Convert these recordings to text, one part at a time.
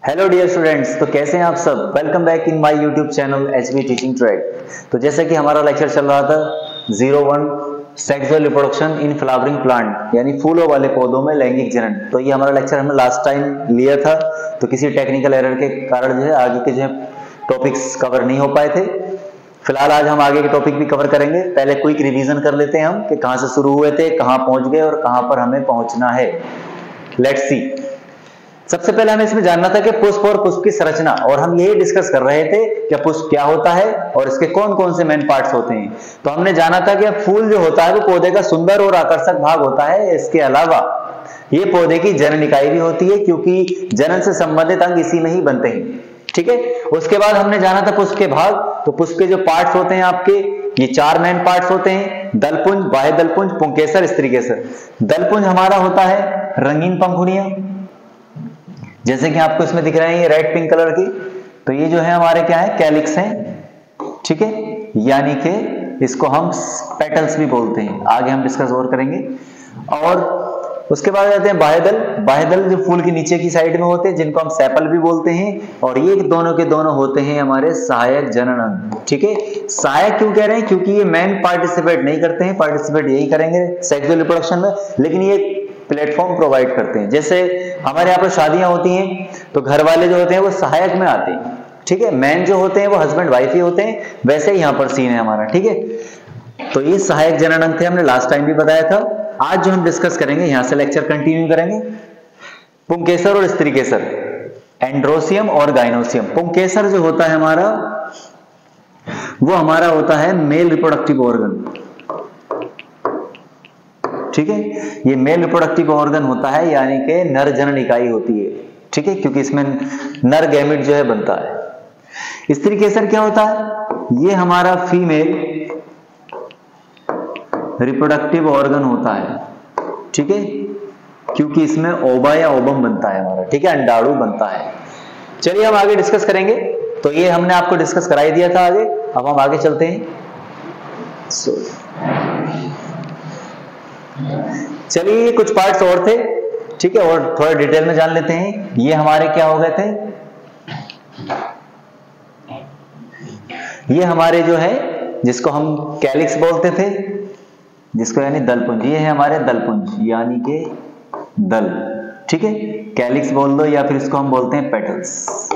Hello dear students, तो कैसे हैं आप सब। Welcome back in my YouTube channel HB teaching track. तो जैसे कि हमारा लेक्चर चल रहा था 01 sexual reproduction in flowering plant, यानी फूलों वाले पौधों में लैंगिक जनन। तो ये हमारा लेक्चर हमने लास्ट टाइम लिया था, तो किसी टेक्निकल एरर के कारण जो है आगे के जो है टॉपिक्स कवर नहीं हो पाए थे। फिलहाल आज हम आगे के टॉपिक भी कवर करेंगे। पहले क्विक रिवीजन कर लेते हैं हम कि कहां से शुरू हुए थे, कहां पहुंच गए और कहां पर हमें पहुंचना है। Let's see. सबसे पहले हमें इसमें जानना था कि पुष्प और पुष्प की संरचना, और हम यही डिस्कस कर रहे थे कि पुष्प क्या होता है और इसके कौन कौन से मेन पार्ट्स होते हैं। तो हमने जाना था कि फूल जो होता है वो पौधे का सुंदर और आकर्षक भाग होता है। इसके अलावा ये पौधे की जनन इकाई भी होती है, क्योंकि जनन से संबंधित अंग इसी में ही बनते हैं। ठीक है। उसके बाद हमने जाना था पुष्प के भाग। तो पुष्प के जो पार्ट्स होते हैं आपके, ये चार मेन पार्ट्स होते हैं: दलपुंज, बाह्य दलपुंज, पुंकेसर, स्त्रीकेसर। दलपुंज हमारा होता है रंगीन पंखुड़ियां, जैसे कि आपको इसमें दिख रहे हैं ये रेड पिंक कलर की। तो ये जो है हमारे क्या है, कैलिक्स हैं। ठीक है, यानी कि इसको हम पेटल्स भी बोलते हैं। आगे हम डिस्कस और करेंगे। और उसके बाद आते हैं बाह्यदल। बाह्यदल जो फूल की नीचे की साइड में होते हैं, जिनको हम सेपल भी बोलते हैं। और ये दोनों के दोनों होते हैं हमारे सहायक जनन अंग। ठीक है। सहायक क्यों कह रहे हैं? क्योंकि ये मेन पार्टिसिपेट नहीं करते हैं, पार्टिसिपेट यही करेंगे सेक्सुअल रिप्रोडक्शन में, लेकिन ये प्लेटफॉर्म प्रोवाइड करते हैं। जैसे हमारे यहाँ पर शादियां होती हैं तो घर वाले जो होते हैं वो सहायक में आते हैं। ठीक है। मैन जो होते हैं वो हस्बैंड वाइफ ही होते हैं। वैसे ही यहाँ पर सीन है हमारा। ठीक है। तो ये सहायक जनन अंग थे, हमने लास्ट टाइम भी बताया था। आज जो हम डिस्कस करेंगे, यहां से लेक्चर कंटिन्यू करेंगे। पुंकेसर और स्त्रीकेसर, एंड्रोसियम और गाइनोसियम। पुंकेसर जो होता है हमारा, वो हमारा होता है मेल रिप्रोडक्टिव ऑर्गन। ठीक है। ये मेल रिप्रोडक्टिव ऑर्गन होता है, यानी कि नर जनन इकाई होती है। ठीक है, क्योंकि इसमें नर गैमेट जो है बनता है। स्त्रीकेसर क्या होता है? ये हमारा फीमेल रिप्रोडक्टिव ऑर्गन होता है। ठीक है, क्योंकि इसमें ओवा या ओबम बनता है हमारा। ठीक है, अंडाणु बनता है। चलिए हम आगे डिस्कस करेंगे। तो ये हमने आपको डिस्कस कराई दिया था आगे। अब हम आगे चलते हैं। चलिए कुछ पार्ट्स और थे। ठीक है, और थोड़ा डिटेल में जान लेते हैं। ये हमारे क्या हो गए थे, ये हमारे जो है जिसको हम कैलिक्स बोलते थे, जिसको यानी दलपुंज, ये है हमारे दलपुंज यानी कि दल। ठीक है, कैलिक्स बोल दो या फिर इसको हम बोलते हैं पेटल्स।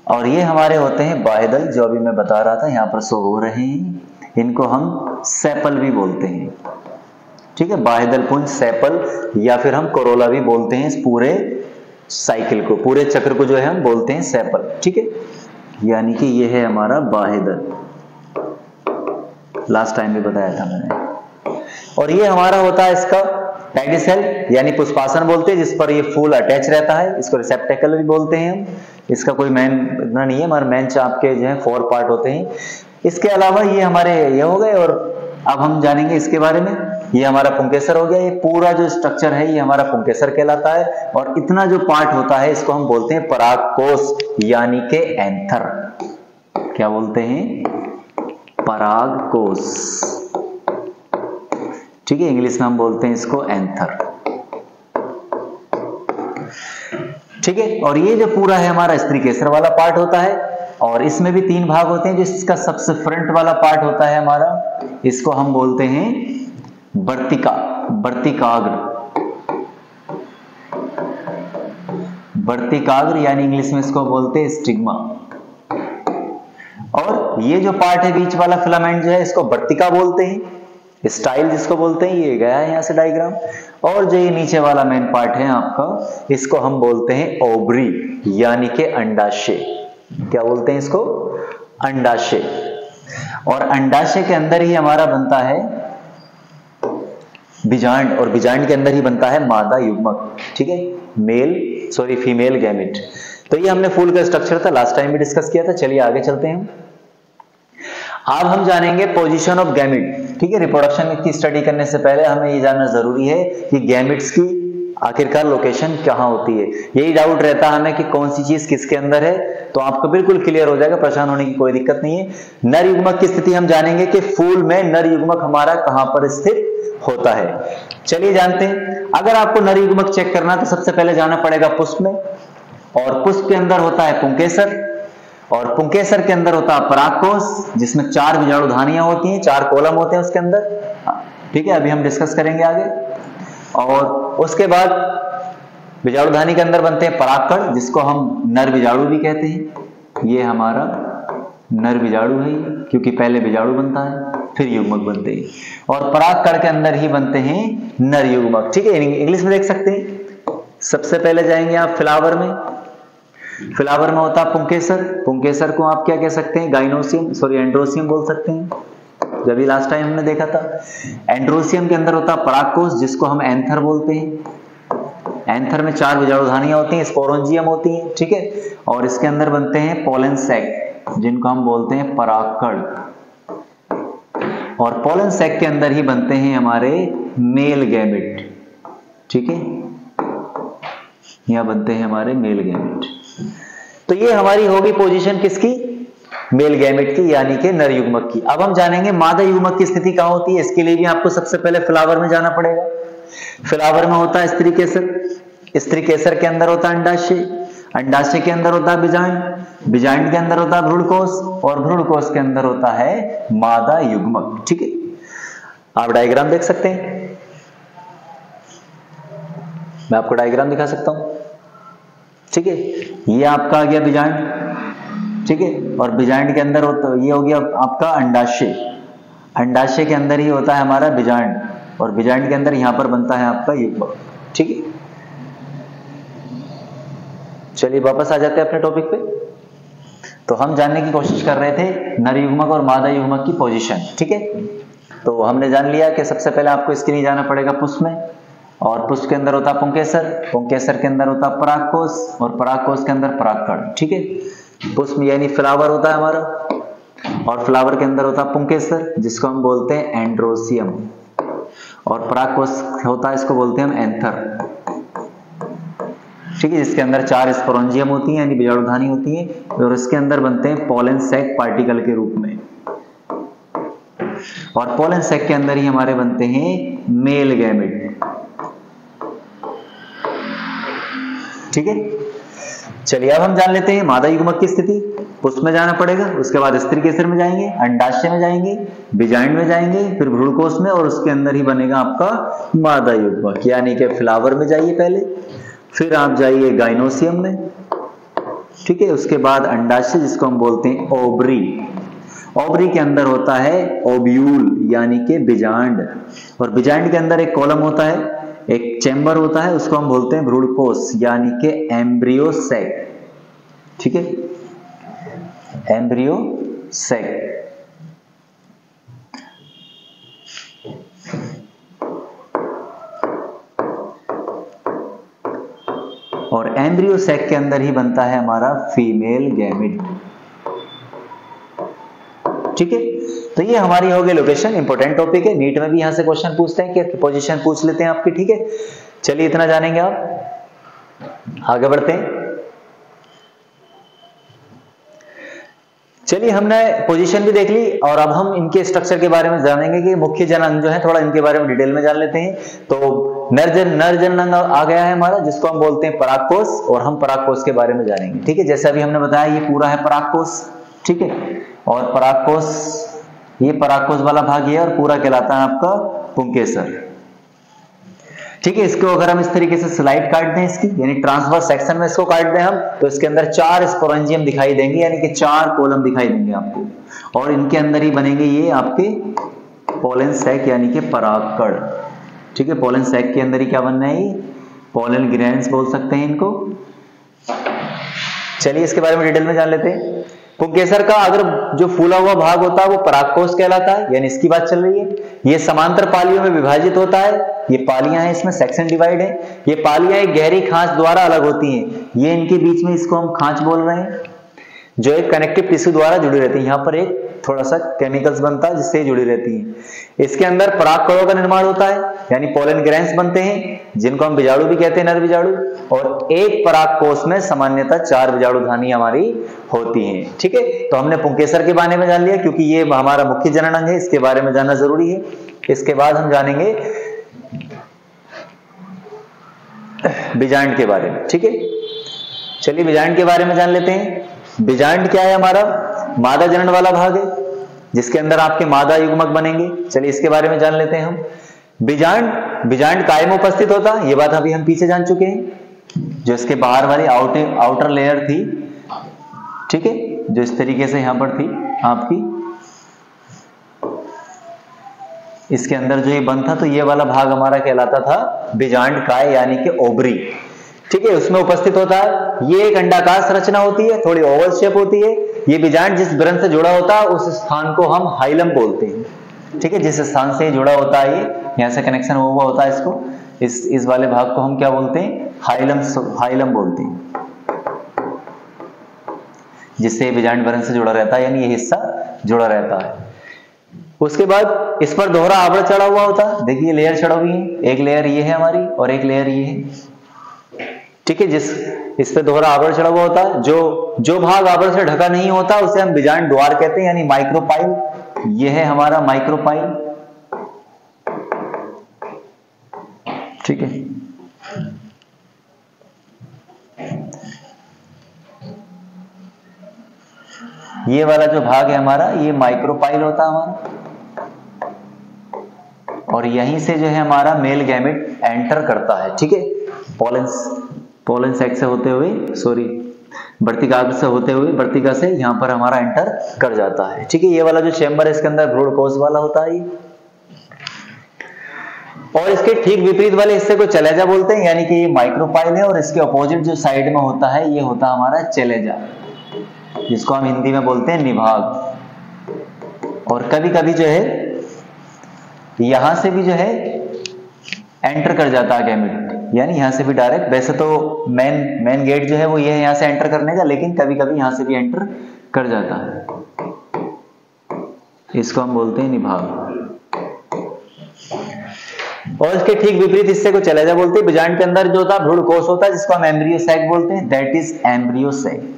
और ये हमारे होते हैं बाह्यदल, जो अभी मैं बता रहा था, यहां पर शो हो रहे हैं। इनको हम सेपल भी बोलते हैं। ठीक है, बाह्यदल पुंज, सेपल, या फिर हम कोरोला भी बोलते हैं। इस पूरे साइकिल को, पूरे चक्र को जो है हम बोलते हैं सेपल। ठीक है, यानी कि ये है हमारा बाह्यदल, लास्ट टाइम भी बताया था मैंने। और ये हमारा होता है इसका पेडिसेल, यानी पुष्पासन बोलते हैं, जिस पर ये फूल अटैच रहता है। इसको रिसेप्टेकल भी बोलते हैं हम। इसका कोई मेन इतना नहीं है, हमारे मेन चाप के जो है 4 पार्ट होते हैं। इसके अलावा ये हमारे ये हो गए, और अब हम जानेंगे इसके बारे में। ये हमारा पुंकेसर हो गया। ये पूरा जो स्ट्रक्चर है ये हमारा पुंकेसर कहलाता है। और इतना जो पार्ट होता है इसको हम बोलते हैं परागकोश, यानी कि एंथर। क्या बोलते हैं? परागकोश। ठीक है, इंग्लिश में हम बोलते हैं इसको एंथर। ठीक है, और ये जो पूरा है हमारा स्त्रीकेसर वाला पार्ट होता है। और इसमें भी 3 भाग होते हैं। जिसका सबसे फ्रंट वाला पार्ट होता है हमारा, इसको हम बोलते हैं वर्तिकाग्र। वर्तिकाग्र यानी इंग्लिश में इसको बोलते हैं स्टिग्मा। और ये जो पार्ट है बीच वाला फिलामेंट जो है, इसको वर्तिका बोलते हैं। स्टाइल जिसको बोलते हैं, ये गया है यहां से डायग्राम। और जो ये नीचे वाला मेन पार्ट है आपका, इसको हम बोलते हैं ओवरी, यानी कि अंडाशय। क्या बोलते हैं इसको? अंडाशय। और अंडाशय के अंदर ही हमारा बनता है बीजांड, और बीजांड के अंदर ही बनता है मादा युग्मक। ठीक है, फीमेल गैमेट। तो ये हमने फूल का स्ट्रक्चर था, लास्ट टाइम भी डिस्कस किया था। चलिए आगे चलते हैं। अब हम जानेंगे पोजीशन ऑफ गैमेट। ठीक है, रिप्रोडक्शन की स्टडी करने से पहले हमें ये जानना जरूरी है कि गैमेट्स की आखिरकार लोकेशन कहाँ होती है। यही डाउट रहता है हमें कि कौन सी चीज किसके अंदर है, तो आपको बिल्कुल क्लियर हो जाएगा, परेशान होने की कोई दिक्कत नहीं है। नर युग्मक की स्थिति हम जानेंगे कि फूल में नर युग्मक हमारा कहां पर स्थित होता है। चलिए जानते हैं। अगर आपको नर युग्मक चेक करना है तो सबसे पहले जाना पड़ेगा पुष्प में। और पुष्प के अंदर होता है पुंकेसर, और पुंकेसर के अंदर होता है परागकोश जिसमें 4 बीजाणुधानियां होती हैं, 4 कॉलम होते हैं उसके अंदर। ठीक है, अभी हम डिस्कस करेंगे आगे। और उसके बाद बीजाणुधानी के अंदर बनते हैं परागकण जिसको हम नर बीजाणु भी कहते हैं। ये हमारा नर बीजाणु है क्योंकि पहले बीजाणु बनता है फिर युग्मक बनते हैं, और परागकण के अंदर ही बनते हैं नर युग्मक। ठीक है, इंग्लिश में देख सकते हैं। सबसे पहले जाएंगे आप फ्लावर में। फ्लावर में होता है पुंकेसर। पुंकेसर को आप क्या कह सकते हैं? गाइनोसियम, सॉरी एंड्रोसियम बोल सकते हैं, जब भी लास्ट टाइम हमने देखा था। एंड्रोसियम के अंदर होता है परागकोश जिसको हम एंथर बोलते हैं। एंथर में 4 बीजाणुधानियां होती हैं, स्पोरोंजियम होती हैं। ठीक है, और इसके अंदर बनते हैं पोलन सैक जिनको हम बोलते हैं परागकण, और पोलन सैक के अंदर ही बनते हैं हमारे मेल गैमेट। ठीक है, यहां बनते हैं हमारे मेल गैमेट। तो ये हमारी होगी पोजीशन किसकी? मेल गैमेट की, यानी कि नर युग्मक की। अब हम जानेंगे मादा युग्मक की स्थिति कहां होती है। इसके लिए भी आपको सबसे पहले फ्लावर में जाना पड़ेगा। फ्लावर में होता है स्त्री केसर। स्त्री केसर के अंदर होता है अंडाशय। अंडाशय के अंदर होता है बीजांड। बीजांड के अंदर होता है भ्रूणकोश, और भ्रूणकोश के अंदर होता है मादा युग्मक। ठीक है, आप डायग्राम देख सकते हैं, मैं आपको डायग्राम दिखा सकता हूं। ठीक है, ये आपका आ गया बीजांड। ठीक है, और बीजांड के अंदर होता ये हो गया आपका अंडाशय। अंडाशय के अंदर ही होता है हमारा बीजांड, और बीजांड के अंदर यहां पर बनता है आपका युग्मक। ठीक है, चलिए वापस आ जाते हैं अपने टॉपिक पे। तो हम जानने की कोशिश कर रहे थे नर युग्मक और मादा युग्मक की पोजीशन। ठीक है, तो हमने जान लिया कि सबसे पहले आपको इसके लिए जाना पड़ेगा पुष्प में, और पुष्प के अंदर होता है पुंकेसर। पुंकेसर के अंदर होता है परागकोश, और परागकोश के अंदर परागकण। ठीक है, पुष्प यानी फ्लावर होता है हमारा, और फ्लावर के अंदर होता है पुंकेसर जिसको हम बोलते हैं एंड्रोसियम, और परागकोश होता है, इसको बोलते हैं हम एंथर। ठीक है, जिसके अंदर 4 स्पोरोंजियम होती हैं यानी बीजाणुधानी होती है, और इसके अंदर बनते हैं पोलन सैक पार्टिकल के रूप में, और पोलन सैक के अंदर ही हमारे बनते हैं मेल गैमेट। ठीक है, चलिए अब हम जान लेते हैं मादा युग्मक की स्थिति। पुष्प में जाना पड़ेगा, उसके बाद स्त्री केसर में जाएंगे, अंडाशय में जाएंगे, बीजांड में जाएंगे, फिर भ्रूणकोश में, और उसके अंदर ही बनेगा आपका मादा युग्मक। यानी कि फ्लावर में जाइए पहले, फिर आप जाइए गाइनोसियम में। ठीक है, उसके बाद अंडाशय जिसको हम बोलते हैं ओवरी। ओवरी के अंदर होता है ओव्यूल यानी कि बीजांड, और बीजांड के अंदर एक कॉलम होता है, एक चैम्बर होता है, उसको हम बोलते हैं भ्रूणकोश यानी कि एम्ब्रियो सैक। ठीक है, एम्ब्रियो सैक। और एम्ब्रियो सैक के अंदर ही बनता है हमारा फीमेल गैमेट। ठीक है, तो ये हमारी हो गई लोकेशन। इंपॉर्टेंट टॉपिक है, नीट में भी यहां से क्वेश्चन पूछते हैं कि पोजीशन पूछ लेते हैं आपकी। ठीक है, चलिए इतना जानेंगे, आप आगे बढ़ते हैं। चलिए हमने पोजीशन भी देख ली, और अब हम इनके स्ट्रक्चर के बारे में जानेंगे कि मुख्य जनन जो है, थोड़ा इनके बारे में डिटेल में जान लेते हैं। तो नर जनन आ गया है हमारा, जिसको हम बोलते हैं परागकोश, और हम परागकोश के बारे में जानेंगे। ठीक है, जैसे अभी हमने बताया ये पूरा है परागकोश। ठीक है, और परागकोश, ये परागकोश वाला भाग ये, और पूरा कहलाता है आपका पुंकेसर। ठीक है, इसको अगर हम इस तरीके से स्लाइड काट दें इसकी, यानी ट्रांसवर्स सेक्शन में इसको काट दें हम, तो इसके अंदर 4 स्पोरेंजियम दिखाई देंगे, यानी कि 4 कॉलम दिखाई देंगे आपको, और इनके अंदर ही बनेंगे ये आपके पोलन सैक यानी कि परागकण। ठीक है, पोलन सैक के अंदर ही क्या बनना है? पोलन ग्रैन्स बोल सकते हैं इनको। चलिए इसके बारे में डिटेल में जान लेते हैं। पुंकेसर का अगर जो फूला हुआ भाग होता है वो परागकोश कहलाता है, यानी इसकी बात चल रही है। ये समांतर पालियों में विभाजित होता है, ये पालियां हैं, इसमें सेक्शन डिवाइड है। ये पालियां एक गहरी खांच द्वारा अलग होती हैं, ये इनके बीच में, इसको हम खांच बोल रहे हैं, जो एक कनेक्टिव टिश्यू द्वारा जुड़ी रहती है। यहाँ पर एक थोड़ा सा केमिकल्स बनता है जिससे जुड़ी रहती है। इसके अंदर परागकणों का निर्माण होता है, यानी पोलन ग्रैन्स बनते हैं, जिनको हम बीजाणु भी कहते हैं, नर बीजाणु। और एक परागकोश में सामान्यतः 4 बीजाणुधानी हमारी होती हैं। ठीक है, तो हमने पुंकेसर के बारे में जान लिया, क्योंकि ये हमारा मुख्य जनन अंग है, इसके बारे में जानना जरूरी है। इसके बाद हम जानेंगे बीजांड के बारे में। ठीक है, चलिए बीजांड के बारे में जान लेते हैं। बीजांड क्या है? हमारा मादा जनन वाला भाग है जिसके अंदर आपके मादा युग्मक बनेंगे। चलिए इसके बारे में जान लेते हैं हम। बीजांड काय में उपस्थित होता है, ये बात अभी हम पीछे जान चुके हैं। जो इसके बाहर वाली आउटर लेयर थी, ठीक है, जो इस तरीके से यहां पर थी आपकी, इसके अंदर जो ये बंद था, तो ये वाला भाग हमारा कहलाता था बीजांड काय यानी कि ओवरी, ठीक है, उसमें उपस्थित होता है। ये एक अंडाकार संरचना होती है, थोड़ी ओवल शेप होती है। ये बीजांड जिस ग्रंथ से जुड़ा होता है उस स्थान को हम हाइलम बोलते हैं, ठीक है, जिस स्थान से जुड़ा होता है, ये यहां से कनेक्शन हुआ होता है, इसको इस वाले भाग को हम क्या बोलते हैं? हाइलम बोलते हैं, जिससे बीजांड ग्रंथ से जुड़ा रहता है, यानी ये हिस्सा जुड़ा रहता है। उसके बाद इस पर दोहरा आवरण चढ़ा हुआ होता है। देखिए लेयर चढ़ा हुई है, एक लेयर ये है हमारी और एक लेयर ये है, ठीक है, इस पे दोहरा आवरण चढ़ा हुआ होता है। जो भाग आवरण से ढका नहीं होता उसे हम बीजांड द्वार कहते हैं, यानी माइक्रोपाइल। ये है हमारा माइक्रोपाइल, ठीक है। ये वाला जो भाग है हमारा, ये माइक्रोपाइल होता है हमारा, और यहीं से जो है हमारा मेल गैमेट एंटर करता है, ठीक है, पोलन सेक्स से होते हुए, वर्तिका से होते हुए, वर्तिका से यहां पर हमारा एंटर कर जाता है, ठीक है। ये वाला जो चेंबर है इसके अंदर भ्रूण कोश वाला होता है, और इसके ठीक विपरीत वाले हिस्से को चलेजा बोलते हैं, यानी कि ये माइक्रोपाइल है, और इसके अपोजिट जो साइड में होता है ये होता हमारा चलेजा, जिसको हम हिंदी में बोलते हैं निभाग। और कभी कभी जो है यहां से भी जो है एंटर कर जाता है गैमेट, यानी यहां से भी डायरेक्ट, वैसे तो मेन गेट जो है वो ये है यहां से एंटर करने का, लेकिन कभी कभी यहां से भी एंटर कर जाता है, इसको हम बोलते हैं निभाग। और इसके ठीक विपरीत हिस्से को चलेजा बोलते हैं। बीजांड के अंदर जो होता है भ्रूण कोश होता है, जिसको हम एम्ब्रियो सैक बोलते हैं, दैट इज एम्ब्रियो सैक,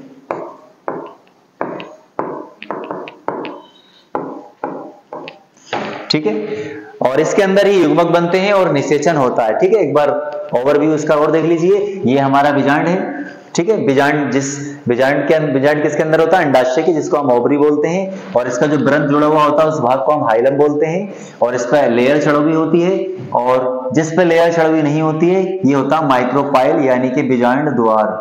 ठीक है। और इसके अंदर ही युग्मक बनते हैं और निषेचन होता है, ठीक है। एक बार ओवरव्यू इसका और देख लीजिए। ये हमारा बीजांड है, ठीक है। बीजांड किसके अंदर होता है? अंडाशय की, जिसको हम ओवरी बोलते हैं, और इसका जो ग्रंथ जुड़ा हुआ होता है उस भाग को हम हाइलम बोलते हैं, और इस पर लेयर चढ़ी हुई होती है, और जिस पे लेयर चढ़ी हुई नहीं होती है ये होता है माइक्रोपाइल, यानी कि बीजांड द्वार,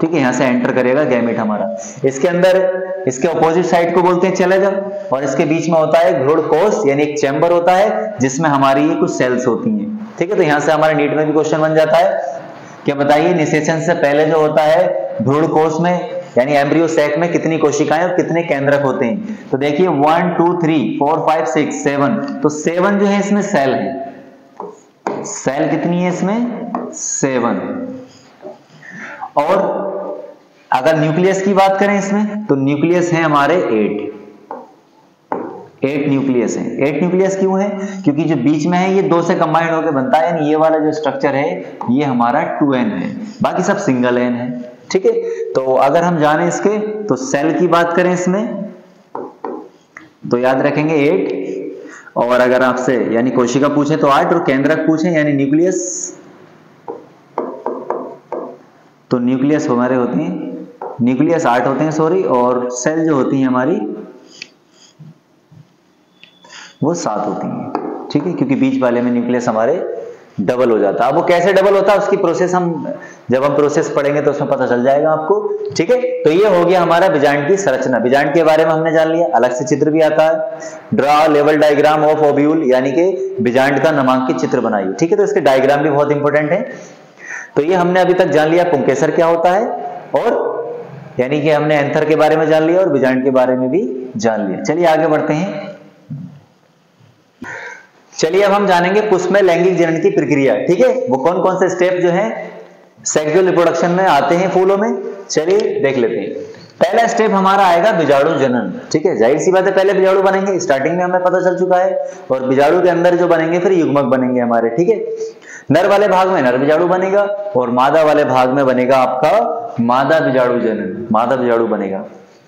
ठीक है। यहां से एंटर करेगा गैमेट हमारा। इसके अंदर इसके ऑपोजिट साइड को बोलते हैं चलेजा, और इसके बीच में होता है भ्रूण कोश, यानी एक चैम्बर होता है जिसमें हमारी ये कुछ सेल्स होती हैं, ठीक है। तो यहां से हमारे नीट में भी क्वेश्चन बन जाता है कि बताइए निषेचन से पहले जो होता है भ्रूण कोश में, यानी एम्ब्रियो सैक में कितनी कोशिकाएं और कितने केंद्रक होते हैं? तो देखिए 1 2 3 4 5 6 7, तो 7 जो है इसमें सेल है। सेल कितनी है इसमें? 7। और अगर न्यूक्लियस की बात करें इसमें, तो न्यूक्लियस है हमारे 8 न्यूक्लियस है। 8 न्यूक्लियस क्यों है? क्योंकि जो बीच में है ये 2 से कंबाइंड होकर बनता है, यानी ये वाला जो स्ट्रक्चर है ये हमारा 2n है, बाकी सब सिंगल n है, ठीक है। तो अगर हम जाने इसके, तो सेल की बात करें इसमें तो याद रखेंगे 8, और अगर आपसे यानी कोशिका पूछे तो 8, और केंद्रक पूछे यानी न्यूक्लियस, तो न्यूक्लियस हमारे होते हैं, न्यूक्लियस 8 होते हैं और सेल जो होती है हमारी वो 7 होती हैं, ठीक है, क्योंकि बीच वाले में न्यूक्लियस हमारे डबल हो जाता है। अब वो कैसे डबल होता है उसकी प्रोसेस जब हम प्रोसेस पढ़ेंगे तो उसमें पता चल जाएगा आपको, ठीक है। तो ये हो गया हमारा बीजांड की संरचना। बीजांड के बारे में हमने जान लिया, अलग से चित्र भी आता है, draw level diagram of ovule, यानी कि बीजांड का नामांकित चित्र बनाइए, ठीक है। तो इसके डायग्राम भी बहुत इंपॉर्टेंट है। तो ये हमने अभी तक जान लिया पुंकेसर क्या होता है, और यानी कि हमने एंथर के बारे में जान लिया और बीजांड के बारे में भी जान लिया। चलिए आगे बढ़ते हैं। चलिए अब हम जानेंगे पुष्प में लैंगिक जनन की प्रक्रिया, ठीक है। वो कौन कौन से स्टेप जो है सेक्सुअल रिप्रोडक्शन में आते हैं फूलों में, चलिए देख लेते हैं। पहला स्टेप हमारा आएगा बीजाणु जनन, ठीक है। जाहिर सी बात है पहले बीजाणु बनेंगे, स्टार्टिंग में हमें पता चल चुका है, और बीजाणु के अंदर जो बनेंगे फिर युग्मक बनेंगे हमारे, ठीक है। नर वाले भाग में नर बीजाणु बनेगा, और मादा वाले भाग में बनेगा आपका मादा बीजाणु जनन, मादा बीजाणु बनेगा,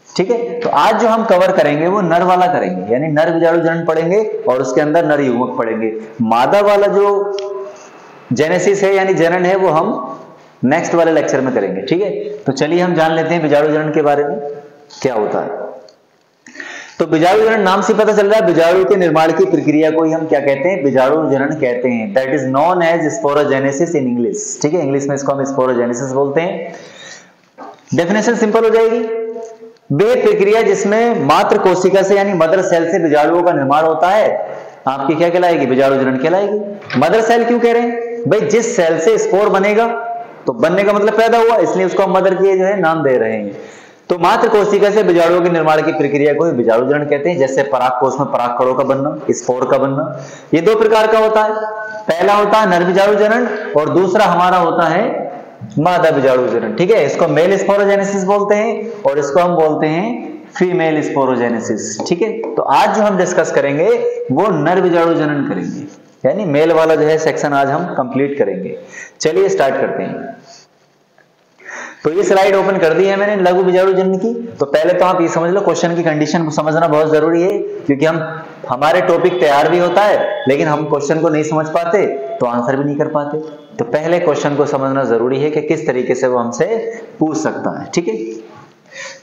ठीक है। तो आज जो हम कवर करेंगे वो नर वाला करेंगे, यानी नर बीजाणु जनन पढ़ेंगे और उसके अंदर नर युग्मक पढ़ेंगे। मादा वाला जो जेनेसिस है यानी जनन है वो हम नेक्स्ट वाले लेक्चर में करेंगे, ठीक है। तो चलिए हम जान लेते हैं बीजाणु जनन के बारे में क्या होता है। तो बीजाणु जनन नाम से पता चल रहा है, बीजाणु के निर्माण की प्रक्रिया को ही हम क्या कहते हैं, बीजाणु जनन कहते हैं। That is known as sporogenesis in English, ठीक है। इंग्लिश में इसको हम स्पोरोजेनेसिस बोलते हैं। डेफिनेशन सिंपल हो जाएगी, वे प्रक्रिया जिसमें मात्र कोशिका से यानी मदर सेल से बीजाणुओं का निर्माण होता है, आपकी क्या कहलाएगी, बीजाणु जनन कहलाएगी। मदर सेल क्यों कह रहे हैं भाई, जिस सेल से स्पोर बनेगा, तो बनने का मतलब पैदा हुआ, इसलिए उसको हम मदर के जो है नाम दे रहे हैं। तो मात्र कोशिका से बीजाणुओं के निर्माण की प्रक्रिया को बीजाणु जनन कहते हैं। जैसे परागकोश में परागकणों का बनना, स्पोर का बनना, ये दो प्रकार का होता है। पहला होता है नर बीजाणु जनन और दूसरा हमारा होता है मादा बीजाणु जनन, ठीक है। इसको मेल स्पोरोजेनेसिस बोलते हैं और इसको हम बोलते हैं फीमेल स्पोरोजेनेसिस, ठीक है। तो आज जो हम डिस्कस करेंगे वो नर बीजाणु जनन करेंगे, यानी मेल वाला जो है सेक्शन आज हम कंप्लीट करेंगे। चलिए स्टार्ट करते हैं। तो ये स्लाइड ओपन कर दी है मैंने लघु बीजाणु जनन की। तो पहले तो आप ये समझ लो, क्वेश्चन की कंडीशन को समझना बहुत जरूरी है, क्योंकि हमारे टॉपिक तैयार भी होता है लेकिन हम क्वेश्चन को नहीं समझ पाते तो आंसर भी नहीं कर पाते। तो पहले क्वेश्चन को समझना जरूरी है कि किस तरीके से वो हमसे पूछ सकता है, ठीक है।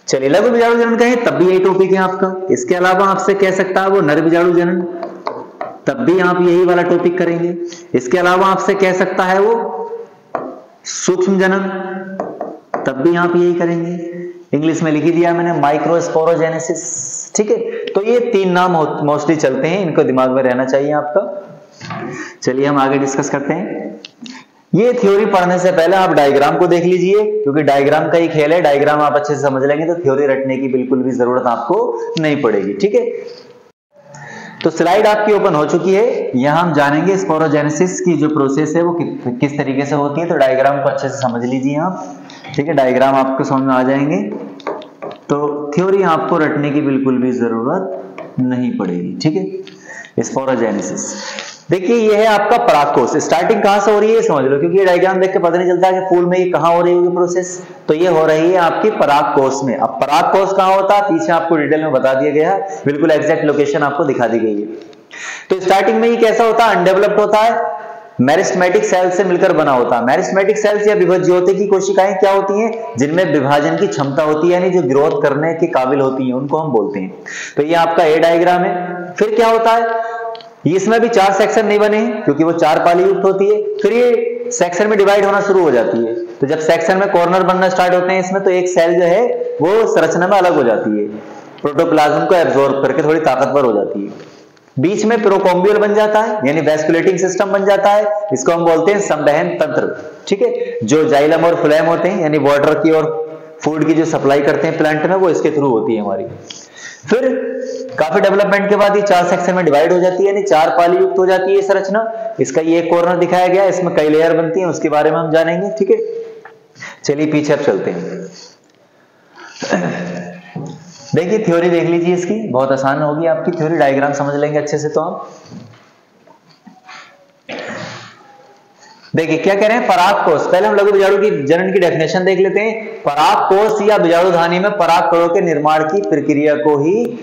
चलिए लघु बीजाणु जनन कहे तब भी यही टॉपिक है आपका। इसके अलावा आपसे कह सकता है वो नर बीजाणु जनन, तब भी आप यही वाला टॉपिक करेंगे। इसके अलावा आपसे कह सकता है वो सूक्ष्म जनन, तब भी आप यही करेंगे। इंग्लिश में लिख ही दिया मैंने माइक्रोस्पोरोजेनेसिस, ठीक है। तो ये तीन नाम मोस्टली चलते हैं, इनको दिमाग में रहना चाहिए आपका। चलिए हम आगे डिस्कस करते हैं। ये थ्योरी पढ़ने से पहले आप डायग्राम को देख लीजिए, क्योंकि डायग्राम का ही खेल है। डायग्राम आप अच्छे से समझ लेंगे तो थ्योरी रटने की बिल्कुल भी जरूरत आपको नहीं पड़ेगी, ठीक है। तो स्लाइड आपकी ओपन हो चुकी है। यहां हम जानेंगे स्पोरोजेनेसिस की जो प्रोसेस है वो किस तरीके से होती है। तो डायग्राम को अच्छे से समझ लीजिए आप, ठीक है। डायग्राम आपको समझ में आ जाएंगे तो थ्योरी आपको रटने की बिल्कुल भी जरूरत नहीं पड़ेगी, ठीक है। स्पोरोजेनेसिस देखिए, ये है आपका परागकोश। स्टार्टिंग कहां से हो रही है समझ लो, क्योंकि ये डायग्राम देख के पता नहीं चलता कि फूल में ये कहां हो रही होगी प्रोसेस। तो ये हो रही है आपकी परागकोश में। अब परागकोश कहां होता है पीछे आपको डिटेल में बता दिया गया है, बिल्कुल एग्जैक्ट लोकेशन आपको दिखा दी गई है। तो स्टार्टिंग में ये कैसा होता है, अनडेवलप्ड होता है, मेरिस्टेमेटिक सेल से मिलकर बना होता है। मेरिस्टेमेटिक सेल्स या विभज्योति की कोशिकाएं क्या होती हैं, जिनमें विभाजन की क्षमता होती है, यानी जो ग्रोथ करने के काबिल होती हैं, उनको हम बोलते हैं। तो ये आपका ए डायग्राम है। फिर क्या होता है, इसमें भी 4 सेक्शन नहीं बने हैं क्योंकि वो 4 पाली युक्त होती है। फिर ये सेक्शन में डिवाइड होना शुरू हो जाती है। तो जब सेक्शन में कॉर्नर बनना स्टार्ट होते हैं इसमें, तो एक सेल जो है वो संरचना में अलग हो जाती है, प्रोटोप्लाज्म को एब्जॉर्ब करके थोड़ी ताकतवर हो जाती है। बीच में प्रोकॉम्बियल बन जाता है, यानी वैस्कुलेटिंग सिस्टम बन जाता है। इसको हम बोलते हैं संवहन तंत्र, ठीक है। जो जाइलम और फ्लोएम होते हैं, यानी वाटर की और फूड की जो सप्लाई करते हैं प्लांट में, वो इसके थ्रू होती है हमारी। फिर काफी डेवलपमेंट के बाद ये 4 सेक्शन में डिवाइड हो जाती है, यानी 4 पाली युक्त हो जाती है संरचना। इसका ये कॉर्नर दिखाया गया है, इसमें कई लेयर बनती हैं, उसके बारे में हम जानेंगे, ठीक है। चलिए पीछे अब चलते हैं। देखिए थ्योरी देख लीजिए इसकी, बहुत आसान होगी आपकी थ्योरी, डायग्राम समझ लेंगे अच्छे से तो हम। देखिए क्या कह रहे हैं, परागकोश। पहले हम लघु बीजाणु की जनन की डेफिनेशन देख लेते हैं। परागकोश या बीजाणुधानी में परागकणों के निर्माण की प्रक्रिया को ही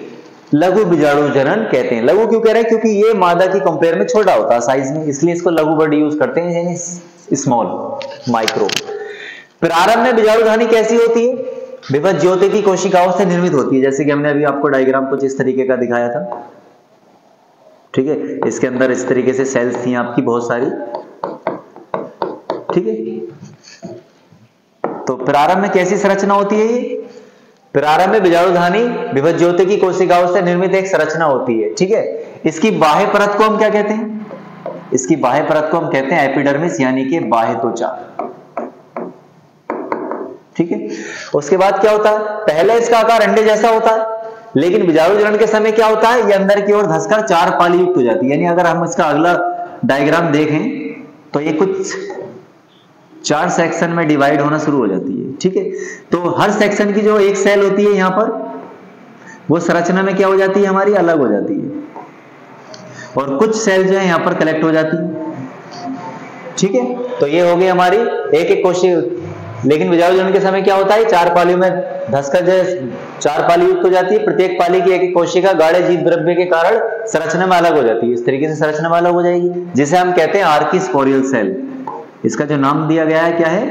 लघु बीजाणु जनन कहते हैं। लघु क्यों कह रहे हैं, क्योंकि ये मादा की कंपेयर में छोटा होता है साइज में, इसलिए इसको लघु वर्ड यूज करते हैं, यानी स्मॉल, माइक्रो। प्रारंभ में बीजाणुधानी कैसी होती है, विभज्योति की कोशिकाओं से निर्मित होती है, जैसे कि हमने अभी आपको डायग्राम कुछ इस तरीके का दिखाया था, ठीक है। इसके अंदर इस तरीके से सेल्स थी आपकी बहुत सारी, ठीक है। तो प्रारंभ में कैसी संरचना होती है, प्रारंभ में बीजाणुधानी विभज्योति की कोशिकाओं से निर्मित एक संरचना होती है, ठीक है। इसकी बाह्य परत को हम क्या कहते हैं, इसकी बाह्य परत को हम कहते हैं एपिडर्मिस, यानी कि बाह्य त्वचा, ठीक है। उसके बाद क्या होता है, पहले इसका आकार अंडे जैसा होता है, लेकिन बीजाणु जनन के समय क्या होता है, ये अंदर की ओर धंसकर 4 पाली युक्त हो जाती है। यानी अगर हम इसका अगला डायग्राम देखें तो ये कुछ 4 सेक्शन में डिवाइड होना शुरू हो जाती है, ठीक है। तो हर सेक्शन की जो एक सेल होती है यहाँ पर, वो संरचना में क्या हो जाती है हमारी, अलग हो जाती है, और कुछ सेल जो है यहाँ पर कलेक्ट हो जाती है, ठीक है। तो ये हो गई हमारी एक एक कोशिका। लेकिन बीजाणु जनन के समय क्या होता है, 4 पालियों में धंसकर जो 4 पाली युक्त हो जाती है। प्रत्येक पाली की एक एक कोशिका गाढ़े जीव द्रव्य के कारण संरचना में अलग हो जाती है। इस तरीके से संरचना में अलग हो जाएगी, जिसे हम कहते हैं आर्किस्पोरियल सेल। इसका जो नाम दिया गया है क्या है,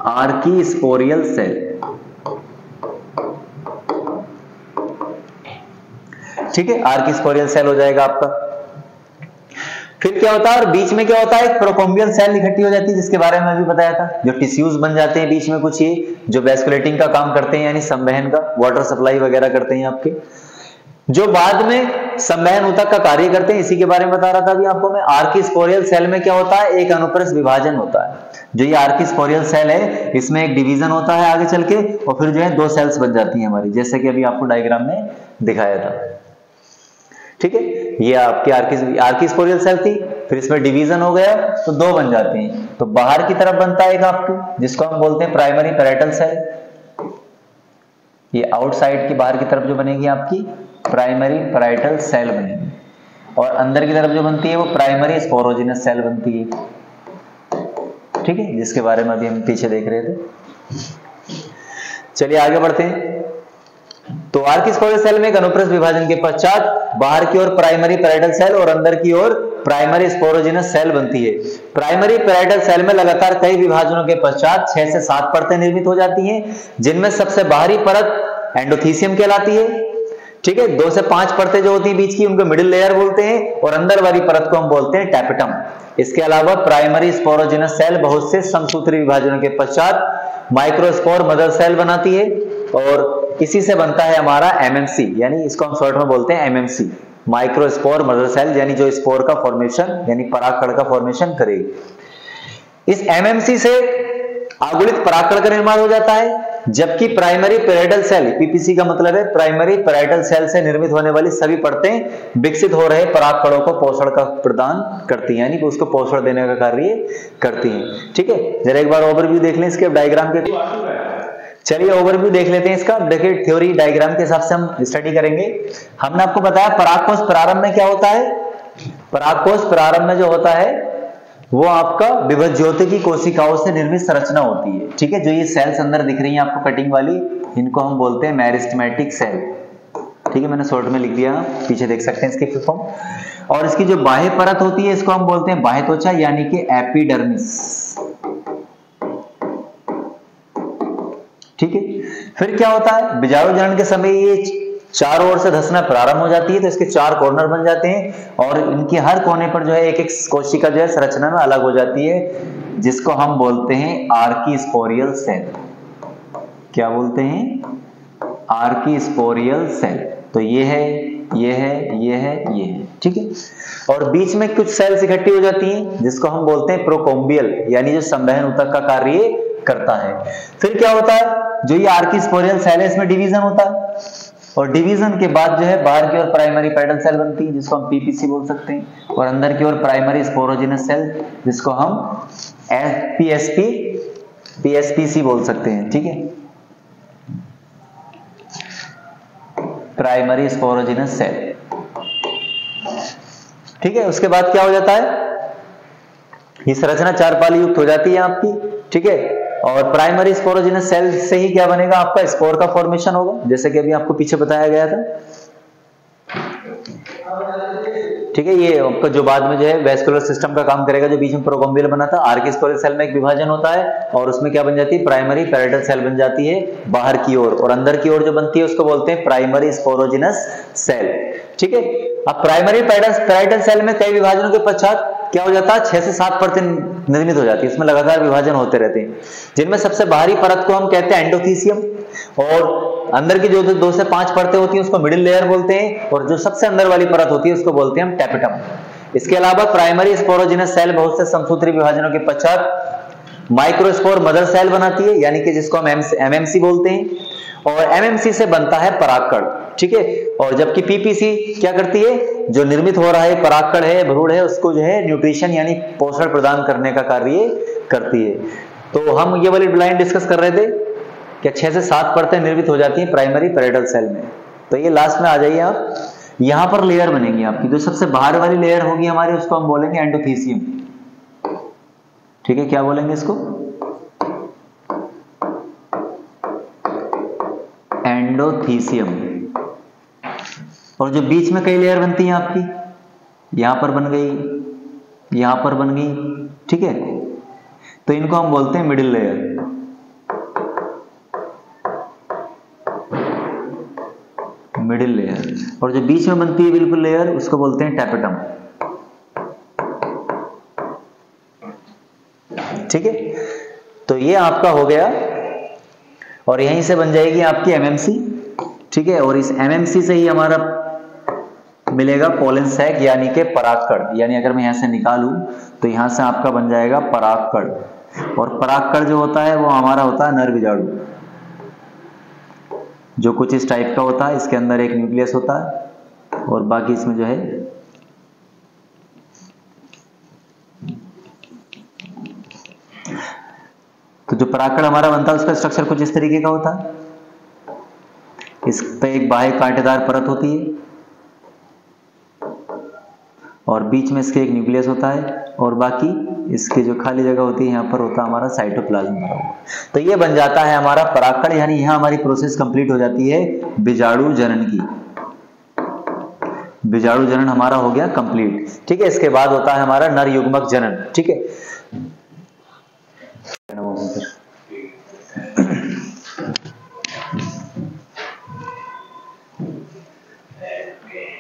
आर्कीस्पोरियल सेल। ठीक है, आर्कीस्पोरियल सेल हो जाएगा आपका। फिर क्या होता है, और बीच में क्या होता है, एक प्रोकॉम्बियल सेल इकट्ठी हो जाती है, जिसके बारे में अभी बताया था, जो टिश्यूज बन जाते हैं बीच में कुछ, ये जो वैस्कुलेटिंग का काम करते हैं, यानी संवहन का, वाटर सप्लाई वगैरह करते हैं आपके, जो बाद में संवहन ऊतक का कार्य करते हैं। इसी के बारे में बता रहा था अभी आपको मैं। आर्कीस्पोरियल सेल में क्या होता है, एक अनुप्रस्थ विभाजन होता है। जो ये आर्कीस्पोरियल सेल है, इसमें एक डिवीजन होता है आगे चल के, और फिर जो है दो सेल्स बन जाती हैं हमारी, जैसे कि अभी आपको डायग्राम में दिखाया था। ठीक है, ये आपकी आर्कीस्पोरियल सेल थी, फिर इसमें डिवीजन हो गया तो दो बन जाते हैं। तो बाहर की तरफ बनता है एक आपकी, जिसको हम बोलते हैं प्राइमरी पैराइटल सेल। ये आउटसाइड की, बाहर की तरफ जो बनेगी आपकी प्राइमरी पैराइटल सेल बनेगी, और अंदर की तरफ जो बनती है वो प्राइमरी स्पोरोजिनस सेल बनती है। ठीक है, जिसके बारे में अभी हम पीछे देख रहे थे। चलिए आगे बढ़ते हैं। तो आर्कीस्पोरियल सेल में एक अनुप्रस्थ विभाजन के पश्चात बाहर की ओर प्राइमरी पैराइटल सेल और अंदर की ओर प्राइमरी स्पोरोजिनस सेल बनती है। प्राइमरी पैराइटल सेल में लगातार कई विभाजनों के पश्चात 6 से 7 परतें निर्मित हो जाती हैं, जिनमें सबसे बाहरी परत एंडोथीसियम कहलाती है। ठीक है, 2 से 5 परतें जो होती हैं बीच की, उनको मिडिल लेयर बोलते हैं, और अंदर वाली परत को हम बोलते हैं टैपेटम। इसके अलावा प्राइमरी स्पोरोजिनस सेल बहुत से समसूत्री विभाजनों के पश्चात माइक्रोस्पोर मदर सेल बनाती है, और इसी से बनता है हमारा एमएमसी, यानी इसको हम शॉर्ट में बोलते हैं एमएमसी, माइक्रोस्पोर मदर सेल, यानी जो स्पोर का फॉर्मेशन यानी परागकण का फॉर्मेशन करेगी। इस एमएमसी से आगुलित परागकण का निर्माण हो जाता है, जबकि प्राइमरी पैराइटल सेल, पीपीसी का मतलब है प्राइमरी पैराइटल सेल से निर्मित होने वाली सभी परतें विकसित हो रहे परागकणों को पोषण का प्रदान करती हैं, यानी कि उसको पोषण देने का कार्य करती हैं। ठीक है, जरा एक बार ओवरव्यू देख लें इसके डायग्राम के। चलिए ओवरव्यू देख लेते हैं इसका। देखिए थ्योरी डायग्राम के हिसाब से हम स्टडी करेंगे। हमने आपको बताया परागकोश प्रारंभ में क्या होता है, परागकोश प्रारंभ में जो होता है वो आपका विभव ज्योति की कोशिकाओं से निर्मित संरचना होती है। ठीक है, जो ये सेल्स अंदर दिख रही हैं आपको कटिंग वाली, इनको हम बोलते हैं मेरिस्टेमेटिक सेल। ठीक है, मैंने शॉर्ट में लिख दिया, पीछे देख सकते हैं इसकी फुल फॉर्म। और इसकी जो बाह्य परत होती है इसको हम बोलते हैं बाह्य त्वचा, यानी कि एपिडर्मिस। ठीक है, फिर क्या होता है, बीजाणु जनन के समय ये चारों ओर से धंसना प्रारंभ हो जाती है, तो इसके 4 कॉर्नर बन जाते हैं, और इनके हर कोने पर जो है एक एक कोशिका जो है संरचना में अलग हो जाती है, जिसको हम बोलते हैं आर्कीस्पोरियल सेल। क्या बोलते हैं, आर्कीस्पोरियल सेल। तो ये है, ये है, ये है, ये है। ठीक है, और बीच में कुछ सेल्स इकट्ठी हो जाती हैं, जिसको हम बोलते हैं प्रोकॉम्बियल, यानी जो संवहन ऊतक का कार्य करता है। फिर क्या होता है, जो ये आर्कीस्पोरियल सेल है इसमें डिवीजन होता है, और डिवीजन के बाद जो है बाहर की ओर प्राइमरी पैराइटल सेल बनती है, जिसको हम पीपीसी बोल सकते हैं, और अंदर की ओर प्राइमरी स्पोरोजिनस सेल, जिसको हम पीएसपीसी बोल सकते हैं। ठीक है, प्राइमरी स्पोरोजिनस सेल। ठीक है, उसके बाद क्या हो जाता है, ये संरचना 4 पाली युक्त हो जाती है आपकी। ठीक है, और प्राइमरी स्पोरोजिनस सेल से ही क्या बनेगा, आपका स्पोर का फॉर्मेशन होगा, जैसे कि अभी आपको पीछे बताया गया था। ठीक है, ये आपका जो बाद में जो है वेस्कुलर सिस्टम का काम करेगा, जो बीच में प्रोकॉम्बियल बना था। आर्कीस्पोरियल सेल में एक विभाजन होता है, और उसमें क्या बन जाती है, प्राइमरी पैराइटल सेल बन जाती है बाहर की ओर, और अंदर की ओर जो बनती है उसको बोलते हैं प्राइमरी स्पोरोजिनस सेल। ठीक है, अब प्राइमरी पैराइटल सेल में कई विभाजनों के पश्चात क्या हो जाता है, 6 से 7 परतें निर्मित हो जाती है, इसमें लगातार विभाजन होते रहते हैं, जिनमें सबसे बाहरी परत को हम कहते हैं एंडोथीसियम, और अंदर की जो 2 से 5 परतें होती हैं उसको मिडिल लेयर बोलते हैं, और जो सबसे अंदर वाली परत होती है उसको बोलते हैं हम टैपेटम। इसके अलावा प्राइमरी स्पोरोजिनस सेल बहुत से समसूत्री विभाजनों के पश्चात माइक्रोस्पोर मदर सेल बनाती है, यानी कि जिसको हम एमएमसी बोलते हैं, और एमएमसी से बनता है परागकण। ठीक है, और जबकि पीपीसी क्या करती है, जो निर्मित हो रहा है परागकण है, भ्रूण है, उसको जो है न्यूट्रिशन यानी पोषण प्रदान करने का कार्य करती है। तो हम ये वाली लाइन डिस्कस कर रहे थे कि 6 से 7 परतें निर्मित हो जाती हैं प्राइमरी पैराइटल सेल में। तो ये लास्ट में आ जाइए आप, यहां पर लेयर बनेगी आपकी, जो सबसे बाहर वाली लेयर होगी हमारी उसको हम बोलेंगे एंडोथीसियम। ठीक है, क्या बोलेंगे इसको, एंडोथीसियम। और जो बीच में कई लेयर बनती हैं आपकी, यहां पर बन गई, यहां पर बन गई। ठीक है, तो इनको हम बोलते हैं मिडिल लेयर। मिडिल लेयर, और जो बीच में बनती है बिल्कुल लेयर उसको बोलते हैं टैपेटम। ठीक है, तो ये आपका हो गया, और यहीं से बन जाएगी आपकी एमएमसी। ठीक है, और इस एमएमसी से ही हमारा मिलेगा पोलन सैक यानी कि परागकण। यानी अगर मैं यहां से निकालूं तो यहां से आपका बन जाएगा परागकण, और परागकण जो होता है वो हमारा होता है नर बीजाणु, जो कुछ इस टाइप का होता है। इसके अंदर एक न्यूक्लियस होता है और बाकी इसमें जो है तो जो परागकण हमारा बनता है उसका स्ट्रक्चर कुछ इस तरीके का होता है। इस पे एक बाह्य कांटेदार परत होती है और बीच में इसके एक न्यूक्लियस होता है, और बाकी इसकी जो खाली जगह होती है यहाँ पर होता है हमारा साइटोप्लाज्म भरा हुआ। तो ये बन जाता है हमारा परागकण, यानी यहाँ हमारी प्रोसेस कंप्लीट हो जाती है बीजाणु जनन की। बीजाणु जनन हमारा हो गया कंप्लीट। ठीक है, इसके बाद होता है हमारा नर युग्मक जनन। ठीक है,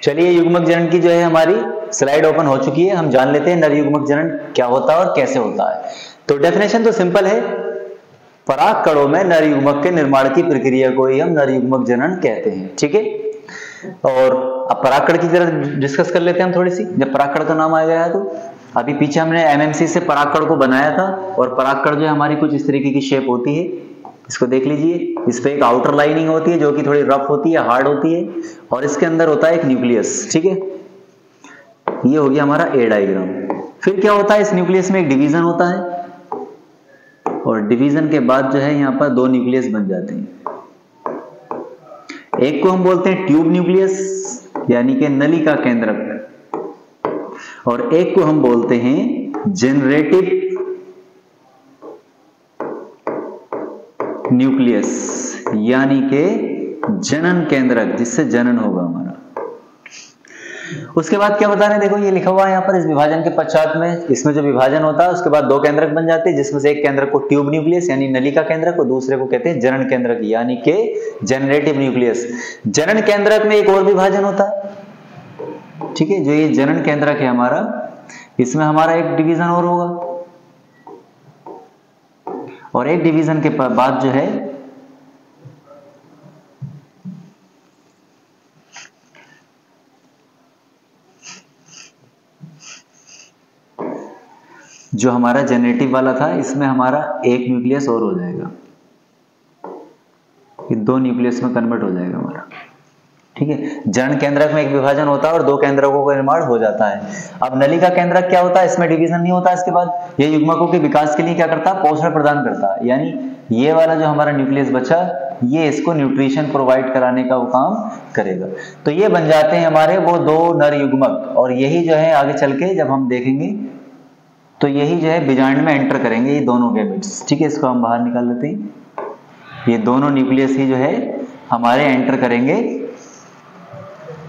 चलिए युग्मक जनन की जो है हमारी स्लाइड ओपन हो चुकी है। हम जान लेते हैं नर युग्मक जनन क्या होता है और कैसे होता है। तो डेफिनेशन तो सिंपल है, परागकणों में नर युग्मक के निर्माण की प्रक्रिया को ही हम नर युग्मक जनन कहते हैं। ठीक है, और अब परागकण की जरा डिस्कस कर लेते हैं हम थोड़ी सी। जब परागकण का नाम आ गया तो अभी पीछे हमने एमएमसी से परागकण को बनाया था, और परागकण जो है हमारी कुछ इस तरीके की शेप होती है। इसको देख लीजिए, इस पे एक आउटर लाइनिंग होती है जो कि थोड़ी रफ होती है, हार्ड होती है, और इसके अंदर होता है एक न्यूक्लियस। ठीक है, ये हो गया हमारा ए डायग्राम। फिर क्या होता है, इस न्यूक्लियस में एक डिवीजन होता है, और डिवीजन के बाद जो है यहाँ पर दो न्यूक्लियस बन जाते हैं। एक को हम बोलते हैं ट्यूब न्यूक्लियस यानी कि नलिका केंद्रक, और एक को हम बोलते हैं जनरेटिव न्यूक्लियस यानी के जनन केंद्रक, जिससे जनन होगा हमारा। उसके बाद क्या बता रहे हैं, देखो ये लिखा हुआ है यहाँ पर, इस विभाजन के पश्चात में इसमें जो विभाजन होता है उसके बाद दो केंद्रक बन जाते हैं, जिसमें से एक केंद्रक को ट्यूब न्यूक्लियस यानी नलिका केंद्रक और दूसरे को कहते हैं जनन केंद्रक यानी के जनरेटिव न्यूक्लियस। जनन केंद्रक में एक और विभाजन होता है। ठीक है, जो ये जनन केंद्रक है हमारा, इसमें हमारा एक डिवीजन और होगा, और एक डिवीजन के बाद जो है जो हमारा जनरेटिव वाला था, इसमें हमारा एक न्यूक्लियस और हो जाएगा, ये दो न्यूक्लियस में कन्वर्ट हो जाएगा हमारा। ठीक है, जनन केंद्रक में एक विभाजन होता है और दो केंद्रकों का निर्माण हो जाता है। अब नलिका केंद्रक क्या होता है, इसमें डिवीजन नहीं होता। इसके बाद ये युग्मकों के विकास के लिए क्या करता है, पोषण प्रदान करता है। यानी ये वाला जो हमारा न्यूक्लियस बचा, ये इसको न्यूट्रिशन प्रोवाइड कराने का वो काम करेगा। तो ये बन जाते हैं हमारे वो दो नर युग्मक, और यही जो है आगे चल के जब हम देखेंगे तो यही जो है बीजांड में एंटर करेंगे, ये दोनों गैमेट्स। ठीक है, इसको हम बाहर निकाल लेते हैं। ये दोनों न्यूक्लियस ही जो है हमारे एंटर करेंगे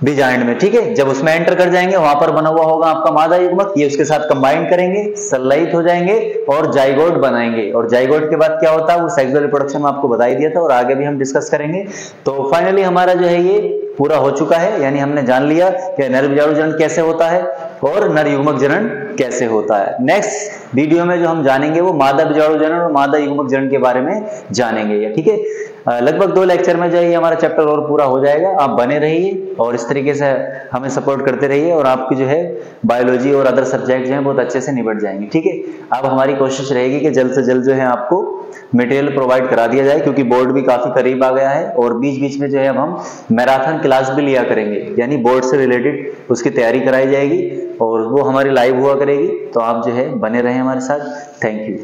बीजांड में। ठीक है, जब उसमें एंटर कर जाएंगे वहां पर बना हुआ होगा आपका मादा युग्मक, ये उसके साथ कंबाइन करेंगे, संलयित हो जाएंगे और जाइगोट बनाएंगे। और जाइगोट के बाद क्या होता है वो सेक्सुअल रिप्रोडक्शन में आपको बता ही दिया था, और आगे भी हम डिस्कस करेंगे। तो फाइनली हमारा जो है ये पूरा हो चुका है, यानी हमने जान लिया कि नर बीजाणु जनन कैसे होता है और नर युग्मक जनन कैसे होता है। नेक्स्ट वीडियो में जो हम जानेंगे वो मादा बीजाणु जनन और मादा युग्मक जनन के बारे में जानेंगे। ठीक है, लगभग 2 लेक्चर में जो है हमारा चैप्टर और पूरा हो जाएगा। आप बने रहिए और इस तरीके से हमें सपोर्ट करते रहिए, और आपकी जो है बायोलॉजी और अदर सब्जेक्ट जो है बहुत अच्छे से निपट जाएंगे। ठीक है, अब हमारी कोशिश रहेगी कि जल्द से जल्द जो है आपको मटेरियल प्रोवाइड करा दिया जाए, क्योंकि बोर्ड भी काफी करीब आ गया है, और बीच बीच में जो है अब हम मैराथन क्लास भी लिया करेंगे, यानी बोर्ड से रिलेटेड उसकी तैयारी कराई जाएगी और वो हमारी लाइव हुआ करेगी। तो आप जो है बने रहें हमारे साथ। Thank you.